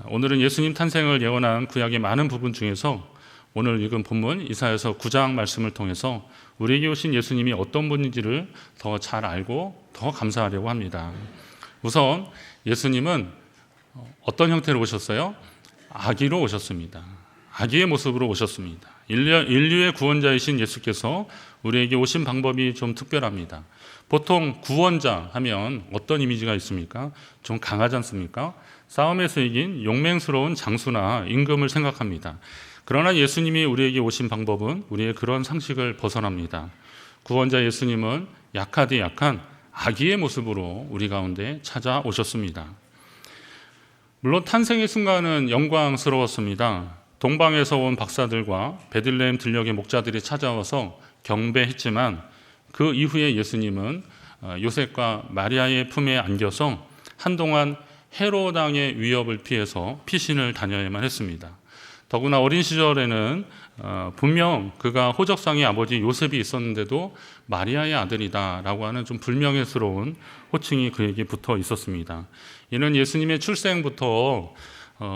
오늘은 예수님 탄생을 예언한 구약의 많은 부분 중에서 오늘 읽은 본문 이사야서 9장 말씀을 통해서 우리에게 오신 예수님이 어떤 분인지를 더 잘 알고 더 감사하려고 합니다. 우선 예수님은 어떤 형태로 오셨어요? 아기로 오셨습니다. 아기의 모습으로 오셨습니다. 인류의 구원자이신 예수께서 우리에게 오신 방법이 좀 특별합니다. 보통 구원자 하면 어떤 이미지가 있습니까? 좀 강하지 않습니까? 싸움에서 이긴 용맹스러운 장수나 임금을 생각합니다. 그러나 예수님이 우리에게 오신 방법은 우리의 그런 상식을 벗어납니다. 구원자 예수님은 약하디 약한 아기의 모습으로 우리 가운데 찾아오셨습니다. 물론 탄생의 순간은 영광스러웠습니다. 동방에서 온 박사들과 베들레헴 들녘의 목자들이 찾아와서 경배했지만 그 이후에 예수님은 요셉과 마리아의 품에 안겨서 한동안 헤롯 왕의 위협을 피해서 피신을 다녀야만 했습니다. 더구나 어린 시절에는 분명 그가 호적상의 아버지 요셉이 있었는데도 마리아의 아들이다라고 하는 좀 불명예스러운 호칭이 그에게 붙어 있었습니다. 이는 예수님의 출생부터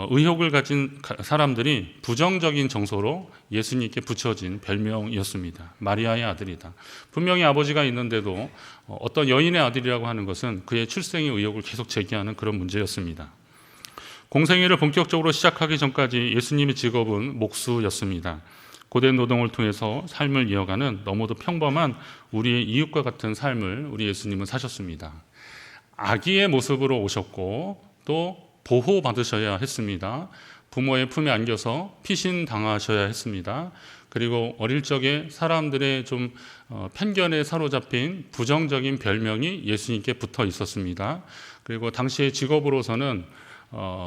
의혹을 가진 사람들이 부정적인 정서로 예수님께 붙여진 별명이었습니다. 마리아의 아들이다. 분명히 아버지가 있는데도 어떤 여인의 아들이라고 하는 것은 그의 출생의 의혹을 계속 제기하는 그런 문제였습니다. 공생애를 본격적으로 시작하기 전까지 예수님의 직업은 목수였습니다. 고된 노동을 통해서 삶을 이어가는 너무도 평범한 우리의 이웃과 같은 삶을 우리 예수님은 사셨습니다. 아기의 모습으로 오셨고 또 보호받으셔야 했습니다. 부모의 품에 안겨서 피신당하셔야 했습니다. 그리고 어릴 적에 사람들의 좀 편견에 사로잡힌 부정적인 별명이 예수님께 붙어 있었습니다. 그리고 당시의 직업으로서는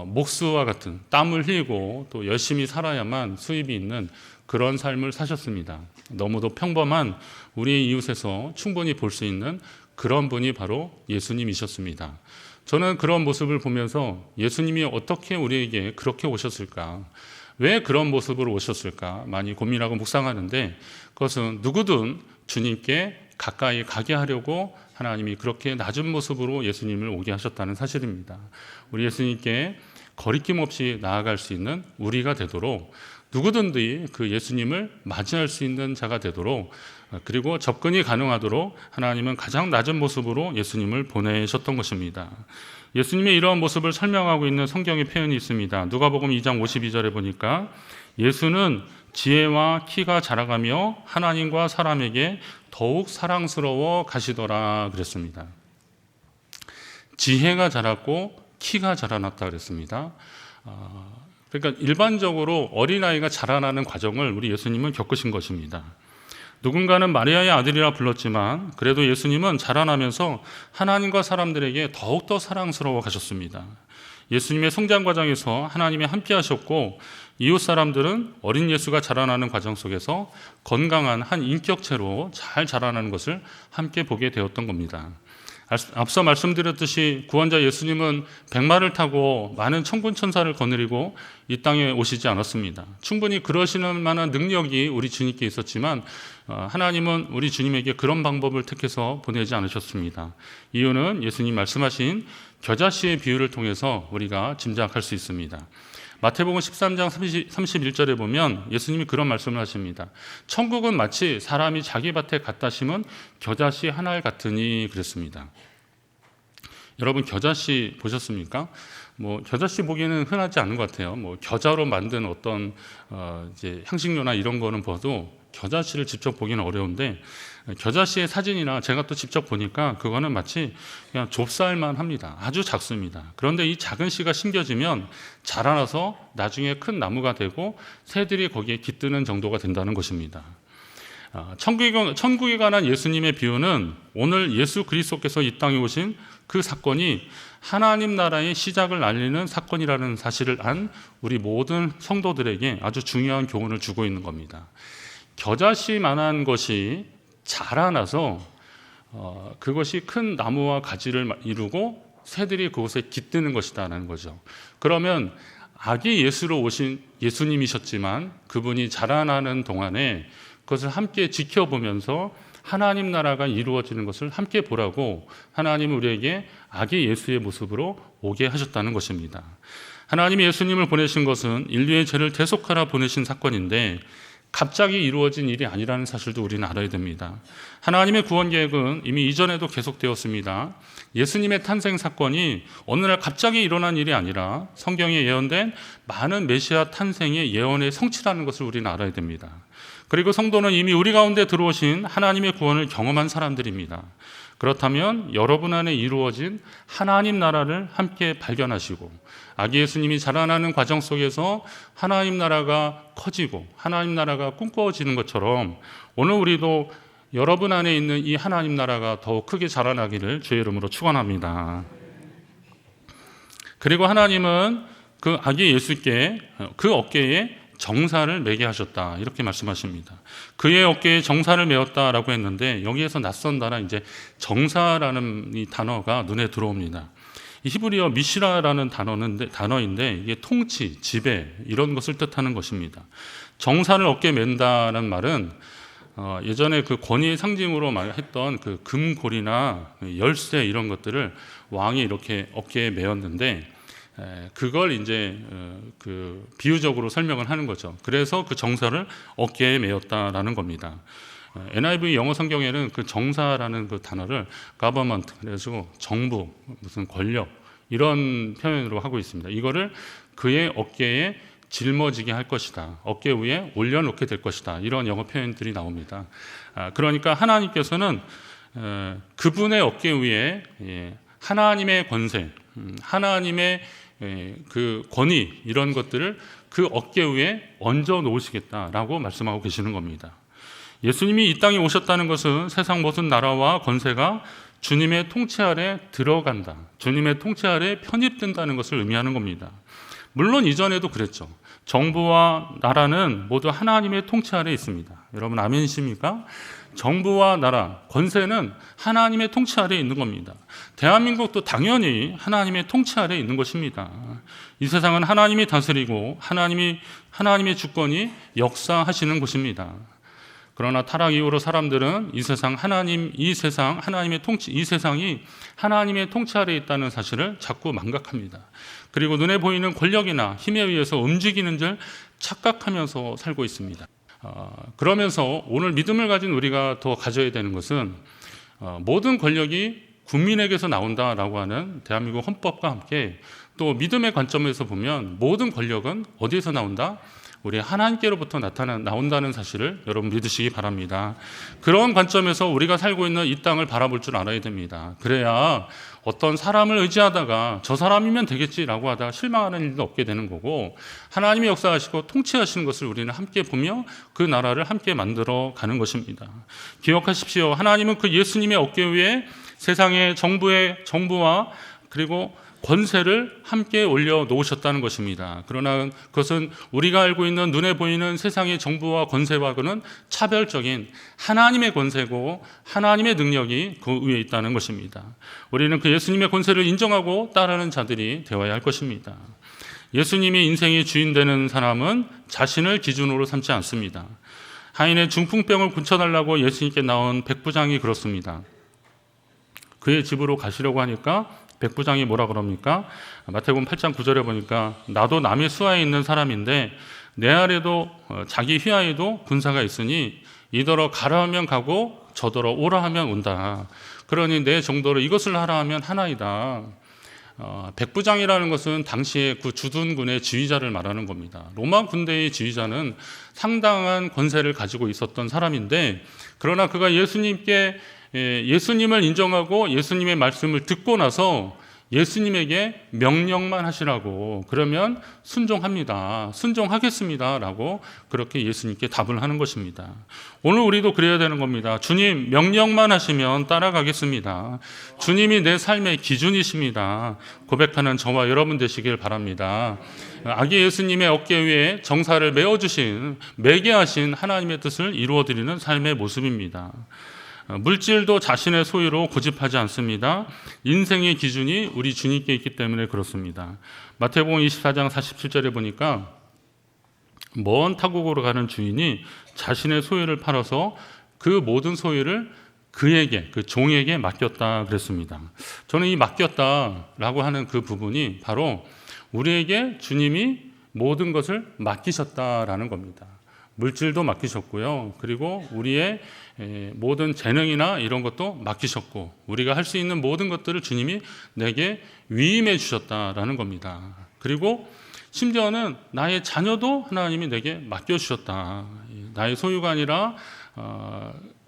목수와 같은 땀을 흘리고 또 열심히 살아야만 수입이 있는 그런 삶을 사셨습니다. 너무도 평범한 우리의 이웃에서 충분히 볼 수 있는 그런 분이 바로 예수님이셨습니다. 저는 그런 모습을 보면서 예수님이 어떻게 우리에게 그렇게 오셨을까? 왜 그런 모습으로 오셨을까? 많이 고민하고 묵상하는데 그것은 누구든 주님께 가까이 가게 하려고 하나님이 그렇게 낮은 모습으로 예수님을 오게 하셨다는 사실입니다. 우리 예수님께 거리낌 없이 나아갈 수 있는 우리가 되도록 누구든지 그 예수님을 맞이할 수 있는 자가 되도록 그리고 접근이 가능하도록 하나님은 가장 낮은 모습으로 예수님을 보내셨던 것입니다. 예수님의 이러한 모습을 설명하고 있는 성경의 표현이 있습니다. 누가복음 2장 52절에 보니까 예수는 지혜와 키가 자라가며 하나님과 사람에게 더욱 사랑스러워 가시더라 그랬습니다. 지혜가 자랐고 키가 자라났다 그랬습니다. 그러니까 일반적으로 어린아이가 자라나는 과정을 우리 예수님은 겪으신 것입니다. 누군가는 마리아의 아들이라 불렀지만 그래도 예수님은 자라나면서 하나님과 사람들에게 더욱더 사랑스러워 가셨습니다. 예수님의 성장 과정에서 하나님이 함께 하셨고 이웃 사람들은 어린 예수가 자라나는 과정 속에서 건강한 한 인격체로 잘 자라나는 것을 함께 보게 되었던 겁니다. 앞서 말씀드렸듯이 구원자 예수님은 백마를 타고 많은 천군 천사를 거느리고 이 땅에 오시지 않았습니다. 충분히 그러시는 만한 능력이 우리 주님께 있었지만 하나님은 우리 주님에게 그런 방법을 택해서 보내지 않으셨습니다. 이유는 예수님 말씀하신 겨자씨의 비유를 통해서 우리가 짐작할 수 있습니다. 마태복음 13장 31절에 보면 예수님이 그런 말씀을 하십니다. 천국은 마치 사람이 자기 밭에 갖다 심은 겨자씨 한 알 같으니 그랬습니다. 여러분 겨자씨 보셨습니까? 겨자씨 보기에는 흔하지 않은 것 같아요. 겨자로 만든 어떤 이제 향신료나 이런 거는 봐도 겨자씨를 직접 보기는 어려운데 겨자씨의 사진이나 제가 또 직접 보니까 그거는 마치 그냥 좁쌀만 합니다. 아주 작습니다. 그런데 이 작은 씨가 심겨지면 자라나서 나중에 큰 나무가 되고 새들이 거기에 깃드는 정도가 된다는 것입니다. 천국에 관한 예수님의 비유는 오늘 예수 그리스도께서 이 땅에 오신 그 사건이 하나님 나라의 시작을 알리는 사건이라는 사실을 안 우리 모든 성도들에게 아주 중요한 교훈을 주고 있는 겁니다. 겨자씨만한 것이 자라나서 그것이 큰 나무와 가지를 이루고 새들이 그곳에 깃드는 것이다라는 거죠. 그러면 아기 예수로 오신 예수님이셨지만 그분이 자라나는 동안에 그것을 함께 지켜보면서 하나님 나라가 이루어지는 것을 함께 보라고 하나님은 우리에게 아기 예수의 모습으로 오게 하셨다는 것입니다. 하나님이 예수님을 보내신 것은 인류의 죄를 대속하라 보내신 사건인데 갑자기 이루어진 일이 아니라는 사실도 우리는 알아야 됩니다. 하나님의 구원 계획은 이미 이전에도 계속되었습니다. 예수님의 탄생 사건이 어느 날 갑자기 일어난 일이 아니라 성경에 예언된 많은 메시아 탄생의 예언의 성취라는 것을 우리는 알아야 됩니다. 그리고 성도는 이미 우리 가운데 들어오신 하나님의 구원을 경험한 사람들입니다. 그렇다면 여러분 안에 이루어진 하나님 나라를 함께 발견하시고 아기 예수님이 자라나는 과정 속에서 하나님 나라가 커지고 하나님 나라가 꿈꿔지는 것처럼 오늘 우리도 여러분 안에 있는 이 하나님 나라가 더욱 크게 자라나기를 주의 이름으로 축원합니다. 그리고 하나님은 그 아기 예수께 그 어깨에 정사를 매게 하셨다 이렇게 말씀하십니다. 그의 어깨에 정사를 메었다라고 했는데 여기에서 낯선 단어 이제 정사라는 이 단어가 눈에 들어옵니다. 이 히브리어 미시라라는 단어인데 이게 통치, 지배 이런 것을 뜻하는 것입니다. 정사를 어깨에 맨다는 말은 예전에 그 권위의 상징으로 했던 그 금고리나 열쇠 이런 것들을 왕이 이렇게 어깨에 메었는데 그걸 이제 그 비유적으로 설명을 하는 거죠. 그래서 그 정사를 어깨에 메었다라는 겁니다. NIV 영어 성경에는 그 정사라는 그 단어를 government 그래서 정부 무슨 권력 이런 표현으로 하고 있습니다. 이거를 그의 어깨에 짊어지게 할 것이다. 어깨 위에 올려놓게 될 것이다. 이런 영어 표현들이 나옵니다. 그러니까 하나님께서는 그분의 어깨 위에 하나님의 권세, 하나님의 그 권위 이런 것들을 그 어깨 위에 얹어 놓으시겠다라고 말씀하고 계시는 겁니다. 예수님이 이 땅에 오셨다는 것은 세상 모든 나라와 권세가 주님의 통치 아래 들어간다. 주님의 통치 아래 편입된다는 것을 의미하는 겁니다. 물론 이전에도 그랬죠. 정부와 나라는 모두 하나님의 통치 아래 있습니다. 여러분 아멘이십니까? 정부와 나라, 권세는 하나님의 통치 아래 있는 겁니다. 대한민국도 당연히 하나님의 통치 아래 있는 것입니다. 이 세상은 하나님이 다스리고 하나님의 주권이 역사하시는 곳입니다. 그러나 타락 이후로 사람들은 이 세상이 하나님의 통치 아래 있다는 사실을 자꾸 망각합니다. 그리고 눈에 보이는 권력이나 힘에 의해서 움직이는 줄 착각하면서 살고 있습니다. 그러면서 오늘 믿음을 가진 우리가 더 가져야 되는 것은 모든 권력이 국민에게서 나온다라고 하는 대한민국 헌법과 함께 또 믿음의 관점에서 보면 모든 권력은 어디에서 나온다? 우리 하나님께로부터 나온다는 사실을 여러분 믿으시기 바랍니다. 그런 관점에서 우리가 살고 있는 이 땅을 바라볼 줄 알아야 됩니다. 그래야 어떤 사람을 의지하다가 저 사람이면 되겠지라고 하다가 실망하는 일도 없게 되는 거고 하나님이 역사하시고 통치하시는 것을 우리는 함께 보며 그 나라를 함께 만들어 가는 것입니다. 기억하십시오. 하나님은 그 예수님의 어깨 위에 세상의 정부와 그리고 권세를 함께 올려놓으셨다는 것입니다. 그러나 그것은 우리가 알고 있는 눈에 보이는 세상의 정부와 권세와는 차별적인 하나님의 권세고 하나님의 능력이 그 위에 있다는 것입니다. 우리는 그 예수님의 권세를 인정하고 따르는 자들이 되어야 할 것입니다. 예수님이 인생의 주인 되는 사람은 자신을 기준으로 삼지 않습니다. 하인의 중풍병을 고쳐달라고 예수님께 나온 백부장이 그렇습니다. 그의 집으로 가시려고 하니까 백부장이 뭐라 그럽니까? 마태복음 8장 9절에 보니까 나도 남의 수하에 있는 사람인데 내 아래도 자기 휘하에도 군사가 있으니 이더러 가라 하면 가고 저더러 오라 하면 온다. 그러니 내 정도로 이것을 하라 하면 하나이다. 백부장이라는 것은 당시에 그 주둔군의 지휘자를 말하는 겁니다. 로마 군대의 지휘자는 상당한 권세를 가지고 있었던 사람인데 그러나 그가 예수님을 인정하고 예수님의 말씀을 듣고 나서 예수님에게 명령만 하시라고 그러면 순종하겠습니다 라고 그렇게 예수님께 답을 하는 것입니다. 오늘 우리도 그래야 되는 겁니다. 주님 명령만 하시면 따라가겠습니다. 주님이 내 삶의 기준이십니다. 고백하는 저와 여러분 되시길 바랍니다. 아기 예수님의 어깨 위에 정사를 매게 하신 하나님의 뜻을 이루어드리는 삶의 모습입니다. 물질도 자신의 소유로 고집하지 않습니다. 인생의 기준이 우리 주님께 있기 때문에 그렇습니다. 마태복음 24장 47절에 보니까 먼 타국으로 가는 주인이 자신의 소유를 팔아서 그 모든 소유를 그 종에게 맡겼다 그랬습니다. 저는 이 맡겼다라고 하는 그 부분이 바로 우리에게 주님이 모든 것을 맡기셨다라는 겁니다. 물질도 맡기셨고요. 그리고 우리의 모든 재능이나 이런 것도 맡기셨고, 우리가 할 수 있는 모든 것들을 주님이 내게 위임해 주셨다라는 겁니다. 그리고 심지어는 나의 자녀도 하나님이 내게 맡겨주셨다. 나의 소유가 아니라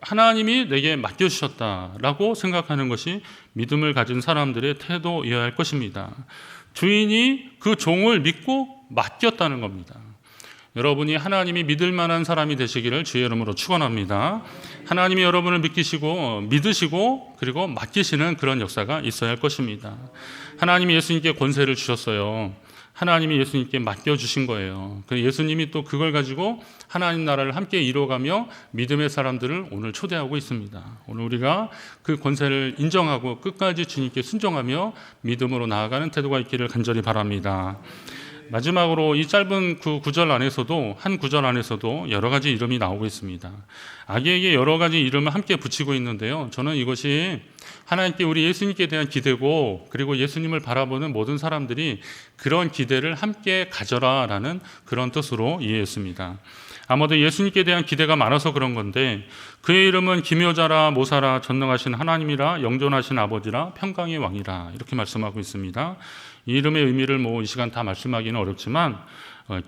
하나님이 내게 맡겨주셨다라고 생각하는 것이 믿음을 가진 사람들의 태도여야 할 것입니다. 주인이 그 종을 믿고 맡겼다는 겁니다. 여러분이 하나님이 믿을 만한 사람이 되시기를 주의 이름으로 축원합니다. 하나님이 여러분을 믿으시고 그리고 맡기시는 그런 역사가 있어야 할 것입니다. 하나님이 예수님께 권세를 주셨어요. 하나님이 예수님께 맡겨주신 거예요. 예수님이 또 그걸 가지고 하나님 나라를 함께 이루어가며 믿음의 사람들을 오늘 초대하고 있습니다. 오늘 우리가 그 권세를 인정하고 끝까지 주님께 순종하며 믿음으로 나아가는 태도가 있기를 간절히 바랍니다. 마지막으로 이 짧은 그 구절 안에서도, 한 구절 안에서도 여러 가지 이름이 나오고 있습니다. 아기에게 여러 가지 이름을 함께 붙이고 있는데요. 저는 이것이 하나님께, 우리 예수님께 대한 기대고, 그리고 예수님을 바라보는 모든 사람들이 그런 기대를 함께 가져라라는 그런 뜻으로 이해했습니다. 아마도 예수님께 대한 기대가 많아서 그런 건데, 그의 이름은 기묘자라, 모사라, 전능하신 하나님이라, 영존하신 아버지라, 평강의 왕이라, 이렇게 말씀하고 있습니다. 이 이름의 의미를 이 시간 다 말씀하기는 어렵지만,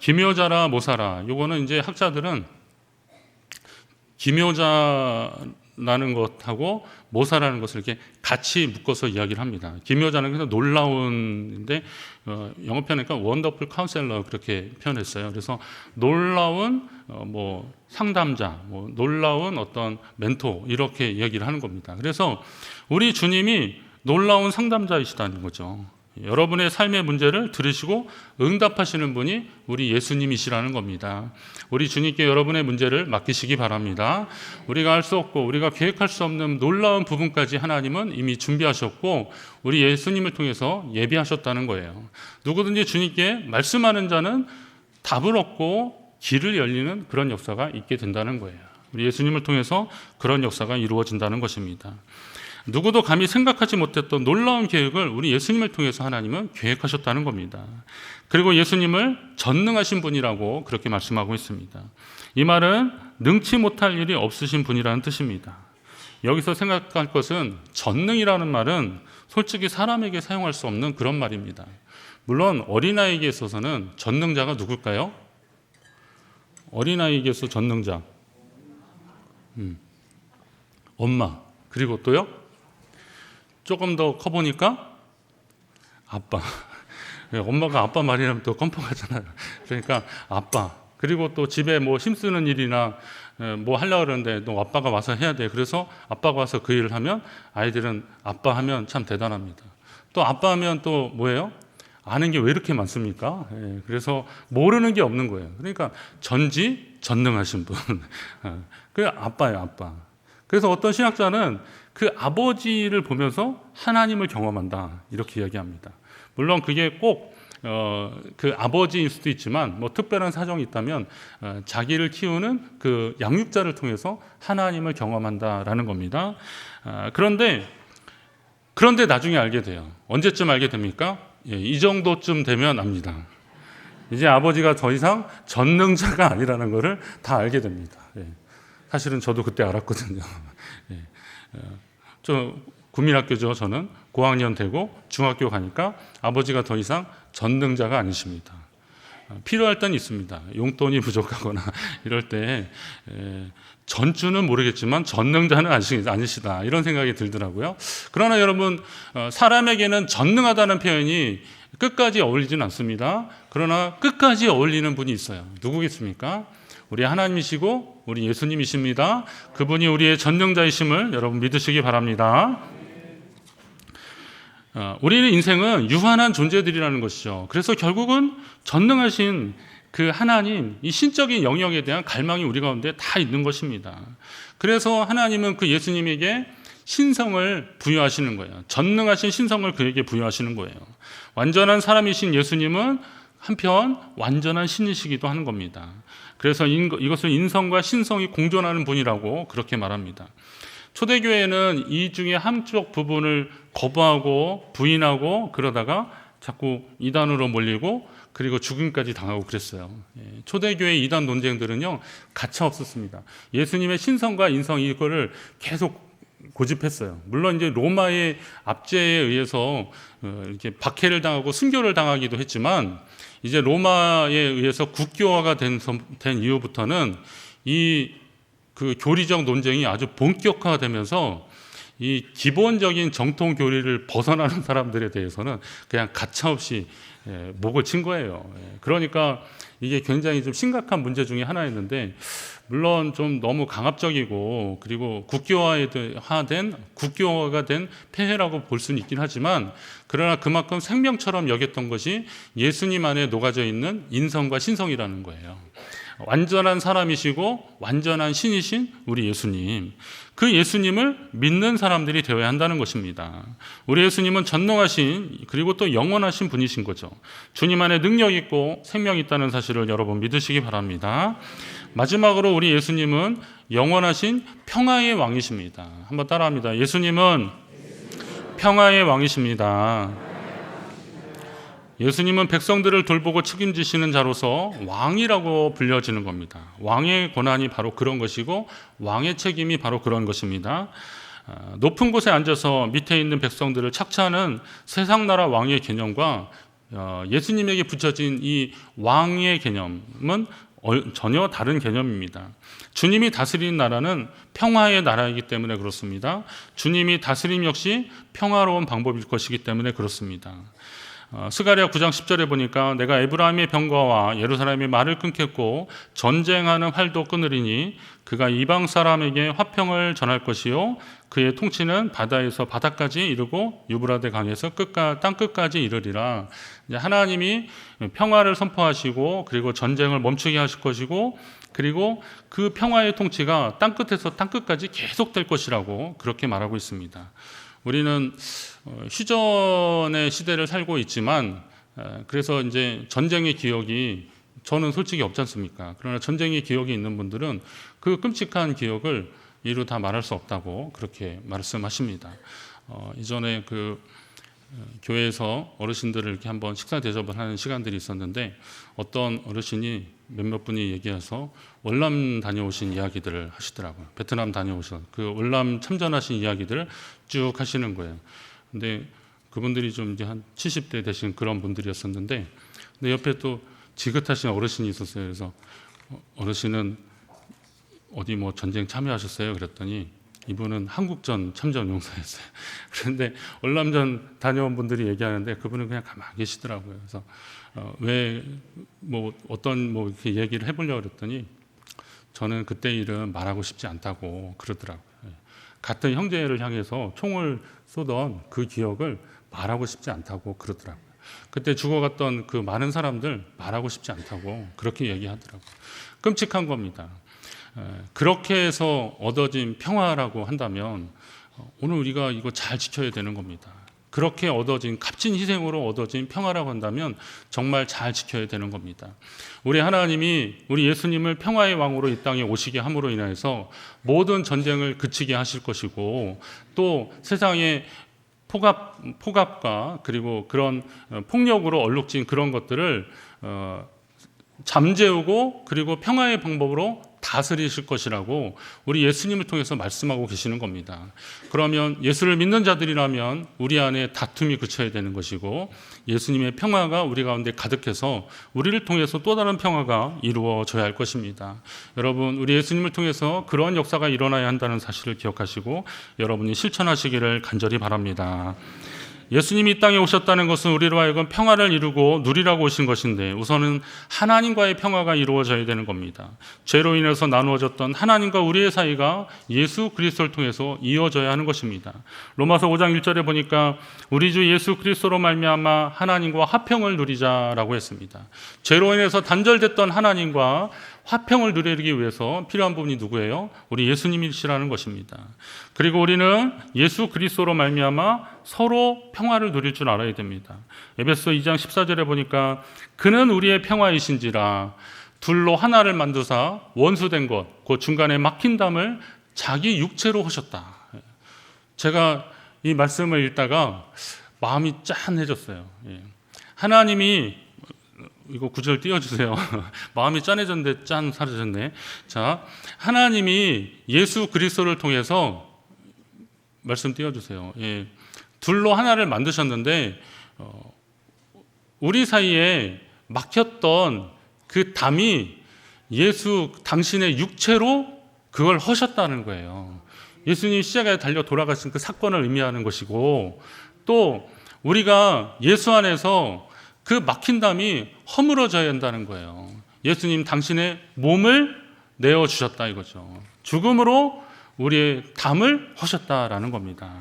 기묘자라, 모사라, 요거는 이제 학자들은 기묘자라는 것하고 모사라는 것을 이렇게 같이 묶어서 이야기를 합니다. 기묘자는 그래서 놀라운인데, 영어 표현이니까 원더풀 카운셀러 그렇게 표현했어요. 그래서 놀라운 상담자, 놀라운 어떤 멘토, 이렇게 이야기를 하는 겁니다. 그래서 우리 주님이 놀라운 상담자이시다는 거죠. 여러분의 삶의 문제를 들으시고 응답하시는 분이 우리 예수님이시라는 겁니다. 우리 주님께 여러분의 문제를 맡기시기 바랍니다. 우리가 할 수 없고 우리가 계획할 수 없는 놀라운 부분까지 하나님은 이미 준비하셨고 우리 예수님을 통해서 예비하셨다는 거예요. 누구든지 주님께 말씀하는 자는 답을 얻고 길을 열리는 그런 역사가 있게 된다는 거예요. 우리 예수님을 통해서 그런 역사가 이루어진다는 것입니다. 누구도 감히 생각하지 못했던 놀라운 계획을 우리 예수님을 통해서 하나님은 계획하셨다는 겁니다. 그리고 예수님을 전능하신 분이라고 그렇게 말씀하고 있습니다. 이 말은 능치 못할 일이 없으신 분이라는 뜻입니다. 여기서 생각할 것은 전능이라는 말은 솔직히 사람에게 사용할 수 없는 그런 말입니다. 물론 어린아이에게 있어서는 전능자가 누굴까요? 어린아이에게서 전능자. 엄마. 그리고 또요? 조금 더 커보니까 아빠. 엄마가 아빠 말이라면 또 껌뻑하잖아요. 그러니까 아빠. 그리고 또 집에 힘쓰는 일이나 하려고 그러는데 너 아빠가 와서 해야 돼. 그래서 아빠가 와서 그 일을 하면 아이들은 아빠 하면 참 대단합니다. 또 아빠 하면 또 뭐예요? 아는 게 왜 이렇게 많습니까? 그래서 모르는 게 없는 거예요. 그러니까 전지전능하신 분. 그게 아빠예요, 아빠. 그래서 어떤 신학자는 그 아버지를 보면서 하나님을 경험한다, 이렇게 이야기합니다. 물론 그게 꼭 그 아버지일 수도 있지만 특별한 사정이 있다면 자기를 키우는 그 양육자를 통해서 하나님을 경험한다라는 겁니다. 그런데 나중에 알게 돼요. 언제쯤 알게 됩니까? 이 정도쯤 되면 압니다. 이제 아버지가 더 이상 전능자가 아니라는 것을 다 알게 됩니다. 사실은 저도 그때 알았거든요. 국민학교죠. 저는 고학년 되고 중학교 가니까 아버지가 더 이상 전능자가 아니십니다. 필요할 때는 있습니다. 용돈이 부족하거나 이럴 때 전주는 모르겠지만 전능자는 아니시다, 이런 생각이 들더라고요. 그러나 여러분, 사람에게는 전능하다는 표현이 끝까지 어울리진 않습니다. 그러나 끝까지 어울리는 분이 있어요. 누구겠습니까? 우리 하나님이시고 우리 예수님이십니다. 그분이 우리의 전능자이심을 여러분 믿으시기 바랍니다. 우리는 인생은 유한한 존재들이라는 것이죠. 그래서 결국은 전능하신 그 하나님, 이 신적인 영역에 대한 갈망이 우리 가운데 다 있는 것입니다. 그래서 하나님은 그 예수님에게 신성을 부여하시는 거예요. 전능하신 신성을 그에게 부여하시는 거예요. 완전한 사람이신 예수님은 한편 완전한 신이시기도 하는 겁니다. 그래서 이것을 인성과 신성이 공존하는 분이라고 그렇게 말합니다. 초대교회는 이 중에 한쪽 부분을 거부하고 부인하고 그러다가 자꾸 이단으로 몰리고 그리고 죽음까지 당하고 그랬어요. 초대교회 이단 논쟁들은요, 가차 없었습니다. 예수님의 신성과 인성 이거를 계속 고집했어요. 물론 이제 로마의 압제에 의해서 이렇게 박해를 당하고 순교를 당하기도 했지만, 이제 로마에 의해서 국교화가 된 이후부터는 그 교리적 논쟁이 아주 본격화되면서 이 기본적인 정통 교리를 벗어나는 사람들에 대해서는 그냥 가차없이 목을 친 거예요. 그러니까 이게 굉장히 좀 심각한 문제 중에 하나였는데, 물론 좀 너무 강압적이고 그리고 국교화가 된 폐해라고 볼 수는 있긴 하지만, 그러나 그만큼 생명처럼 여겼던 것이 예수님 안에 녹아져 있는 인성과 신성이라는 거예요. 완전한 사람이시고 완전한 신이신 우리 예수님, 그 예수님을 믿는 사람들이 되어야 한다는 것입니다. 우리 예수님은 전능하신 그리고 또 영원하신 분이신 거죠. 주님 안에 능력 있고 생명 있다는 사실을 여러분 믿으시기 바랍니다. 마지막으로 우리 예수님은 영원하신 평화의 왕이십니다. 한번 따라합니다. 예수님은 평화의 왕이십니다. 예수님은 백성들을 돌보고 책임지시는 자로서 왕이라고 불려지는 겁니다. 왕의 권한이 바로 그런 것이고 왕의 책임이 바로 그런 것입니다. 높은 곳에 앉아서 밑에 있는 백성들을 착취하는 세상 나라 왕의 개념과 예수님에게 붙여진 이 왕의 개념은 전혀 다른 개념입니다. 주님이 다스리는 나라는 평화의 나라이기 때문에 그렇습니다. 주님이 다스림 역시 평화로운 방법일 것이기 때문에 그렇습니다. 스가랴 9장 10절에 보니까 내가 에브라임의 병거와 예루살렘의 말을 끊겠고 전쟁하는 활도 끊으리니 그가 이방 사람에게 화평을 전할 것이요 그의 통치는 바다에서 바다까지 이르고 유브라데 강에서 땅 끝까지 이르리라. 이제 하나님이 평화를 선포하시고 그리고 전쟁을 멈추게 하실 것이고 그리고 그 평화의 통치가 땅 끝에서 땅 끝까지 계속될 것이라고 그렇게 말하고 있습니다. 우리는 휴전의 시대를 살고 있지만, 그래서 이제 전쟁의 기억이 저는 솔직히 없지 않습니까? 그러나 전쟁의 기억이 있는 분들은 그 끔찍한 기억을 이루 다 말할 수 없다고 그렇게 말씀하십니다. 이전에 교회에서 어르신들을 이렇게 한번 식사 대접을 하는 시간들이 있었는데, 어떤 어르신이 몇몇 분이 얘기해서 월남 다녀오신 이야기들을 하시더라고요. 베트남 다녀오신 그 월남 참전하신 이야기들을 쭉 하시는 거예요. 근데 그분들이 좀 이제 한 70대 되신 그런 분들이었었는데, 근데 옆에 또 지긋하신 어르신이 있었어요. 그래서 어르신은 어디 뭐 전쟁 참여하셨어요? 그랬더니 이분은 한국전 참전 용사였어요. 그런데 월남전 다녀온 분들이 얘기하는데 그분은 그냥 가만히 계시더라고요. 그래서 왜 뭐 어떤 뭐 이렇게 얘기를 해보려고 그랬더니 저는 그때 일은 말하고 싶지 않다고 그러더라고요. 같은 형제를 향해서 총을 쏘던 그 기억을 말하고 싶지 않다고 그러더라고요. 그때 죽어갔던 그 많은 사람들 말하고 싶지 않다고 그렇게 얘기하더라고요. 끔찍한 겁니다. 그렇게 해서 얻어진 평화라고 한다면 오늘 우리가 이거 잘 지켜야 되는 겁니다. 그렇게 얻어진 값진 희생으로 얻어진 평화라고 한다면 정말 잘 지켜야 되는 겁니다. 우리 하나님이 우리 예수님을 평화의 왕으로 이 땅에 오시게 함으로 인해서 모든 전쟁을 그치게 하실 것이고, 또 세상의 폭압과 그리고 그런 폭력으로 얼룩진 그런 것들을 잠재우고 그리고 평화의 방법으로 다스리실 것이라고 우리 예수님을 통해서 말씀하고 계시는 겁니다. 그러면 예수를 믿는 자들이라면 우리 안에 다툼이 그쳐야 되는 것이고, 예수님의 평화가 우리 가운데 가득해서 우리를 통해서 또 다른 평화가 이루어져야 할 것입니다. 여러분, 우리 예수님을 통해서 그런 역사가 일어나야 한다는 사실을 기억하시고 여러분이 실천하시기를 간절히 바랍니다. 예수님이 이 땅에 오셨다는 것은 우리로 하여금 평화를 이루고 누리라고 오신 것인데, 우선은 하나님과의 평화가 이루어져야 되는 겁니다. 죄로 인해서 나누어졌던 하나님과 우리의 사이가 예수 그리스도를 통해서 이어져야 하는 것입니다. 로마서 5장 1절에 보니까 우리 주 예수 그리스도로 말미암아 하나님과 화평을 누리자라고 했습니다. 죄로 인해서 단절됐던 하나님과 화평을 누리기 위해서 필요한 부분이 누구예요? 우리 예수님이시라는 것입니다. 그리고 우리는 예수 그리스도로 말미암아 서로 평화를 누릴 줄 알아야 됩니다. 에베소 2장 14절에 보니까 그는 우리의 평화이신지라 둘로 하나를 만드사 원수된 것, 그 중간에 막힌 담을 자기 육체로 하셨다. 제가 이 말씀을 읽다가 마음이 짠해졌어요. 하나님이 이거 구절 띄워주세요. 마음이 짠해졌는데 짠 사라졌네. 자, 하나님이 예수 그리스도를 통해서 말씀 띄워주세요. 예, 둘로 하나를 만드셨는데 우리 사이에 막혔던 그 담이 예수 당신의 육체로 그걸 허셨다는 거예요. 예수님이 십자가에 달려 돌아가신 그 사건을 의미하는 것이고, 또 우리가 예수 안에서 그 막힌 담이 허물어져야 한다는 거예요. 예수님 당신의 몸을 내어주셨다 이거죠. 죽음으로 우리의 담을 허셨다라는 겁니다.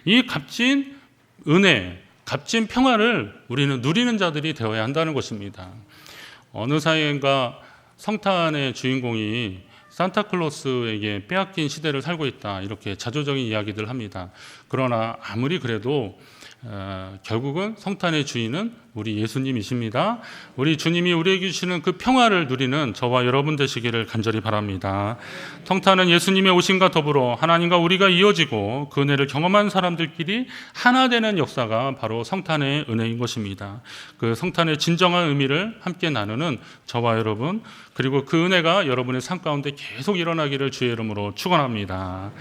이 값진 은혜, 값진 평화를 우리는 누리는 자들이 되어야 한다는 것입니다. 어느 사이인가 성탄의 주인공이 산타클로스에게 빼앗긴 시대를 살고 있다, 이렇게 자조적인 이야기들 합니다. 그러나 아무리 그래도 결국은 성탄의 주인은 우리 예수님이십니다. 우리 주님이 우리에게 주시는 그 평화를 누리는 저와 여러분 되시기를 간절히 바랍니다. 성탄은 예수님의 오심과 더불어 하나님과 우리가 이어지고 그 은혜를 경험한 사람들끼리 하나 되는 역사가 바로 성탄의 은혜인 것입니다. 그 성탄의 진정한 의미를 함께 나누는 저와 여러분, 그리고 그 은혜가 여러분의 삶 가운데 계속 일어나기를 주의 이름으로 축원합니다.